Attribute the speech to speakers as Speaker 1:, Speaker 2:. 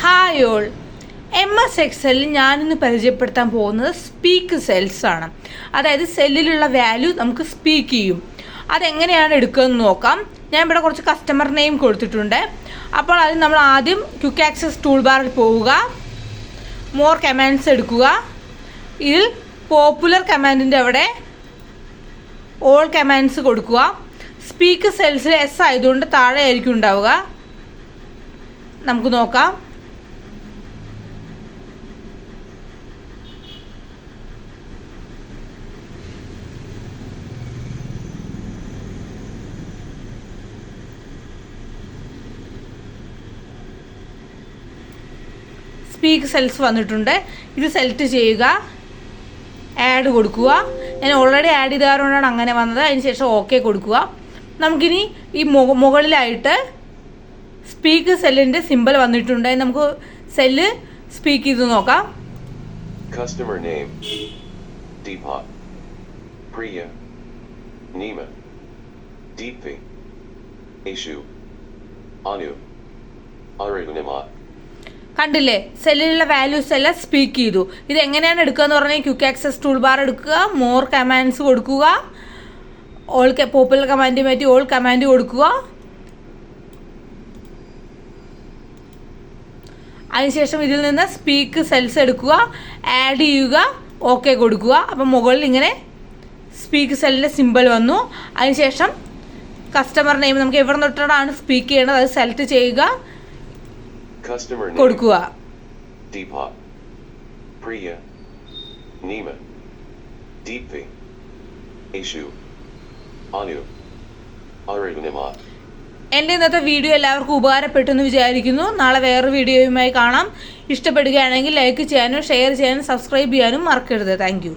Speaker 1: Hi all, MS Excelൽ ഞാനിന്ന് പരിചയപ്പെടുത്താൻ പോകുന്നത് സ്പീക്ക് സെൽസ് ആണ്. അതായത് സെല്ലിലുള്ള വാല്യൂ നമുക്ക് സ്പീക്ക് ചെയ്യും. അതെങ്ങനെയാണ് എടുക്കുകയെന്ന് നോക്കാം. ഞാൻ ഇവിടെ കുറച്ച് കസ്റ്റമർ നെയിം കൊടുത്തിട്ടുണ്ട്. അപ്പോൾ അതിന് നമ്മൾ ആദ്യം ക്വിക്ക് ആക്സസ് ടൂൾ ബാറിൽ പോവുക, മോർ കമാൻഡ്സ് എടുക്കുക. ഇതിൽ പോപ്പുലർ കമാൻഡിൻ്റെ അവിടെ ഓൾ കമാൻഡ്സ് കൊടുക്കുക. സ്പീക്ക് സെൽസിൽ എസ് ആയതുകൊണ്ട് താഴെ ആയിരിക്കും ഉണ്ടാവുക. നമുക്ക് നോക്കാം. സ്പീക്ക് സെൽസ് വന്നിട്ടുണ്ട്. ഇത് സെലക്ട് ചെയ്യുക, ആഡ് കൊടുക്കുക. ഞാൻ ഓൾറെഡി ആഡ് ചെയ്താറുകൊണ്ടാണ് അങ്ങനെ വന്നത്. അതിന് ശേഷം ഓക്കെ കൊടുക്കുക. നമുക്കിനി ഈ മുകളിലായിട്ട് സ്പീക്ക് സെല്ലിൻ്റെ സിമ്പിൾ വന്നിട്ടുണ്ട്. നമുക്ക് സെല്ല് സ്പീക്ക് ചെയ്ത് നോക്കാം.
Speaker 2: കസ്റ്റമർ നെയിം ദീപ, പ്രിയ, നീമ, ദീപ്തി, യേശു, അനു, അരുണിമ.
Speaker 1: കണ്ടില്ലേ, സെല്ലിലുള്ള വാല്യൂസ് എല്ലാം സ്പീക്ക് ചെയ്തു. ഇത് എങ്ങനെയാണ് എടുക്കുക എന്ന് പറഞ്ഞാൽ ക്വിക്ക് ആക്സസ് ടൂൾ ബാർ എടുക്കുക, മോർ കമാൻഡ്സ് കൊടുക്കുക, ഓൾ പോപ്പുലർ കമാൻഡ് മാറ്റി ഓൾ കമാൻഡ് കൊടുക്കുക. അതിനുശേഷം ഇതിൽ നിന്ന് സ്പീക്ക് സെൽസ് എടുക്കുക, ആഡ് ചെയ്യുക, ഓക്കെ കൊടുക്കുക. അപ്പം മുകളിൽ ഇങ്ങനെ സ്പീക്ക് സെല്ലിൻ്റെ സിമ്പിൾ വന്നു. അതിനുശേഷം കസ്റ്റമർ നെയിം നമുക്ക് എവിടെ തൊട്ടാണ് സ്പീക്ക് ചെയ്യേണ്ടത് അത് സെലക്ട് ചെയ്യുക, കൊടുക്കുക.
Speaker 2: ദീപ, പ്രിയ, നീമ, ദീപ്തി, യേശു, അനു, അരുണിമ.
Speaker 1: എൻ്റെ ഇന്നത്തെ വീഡിയോ എല്ലാവർക്കും ഉപകാരപ്പെട്ടു എന്ന് വിചാരിക്കുന്നു. നാളെ വേറൊരു വീഡിയോയുമായി കാണാം. ഇഷ്ടപ്പെടുകയാണെങ്കിൽ ലൈക്ക് ചെയ്യാനും ഷെയർ ചെയ്യാനും സബ്സ്ക്രൈബ് ചെയ്യാനും മറക്കരുത്. Thank you.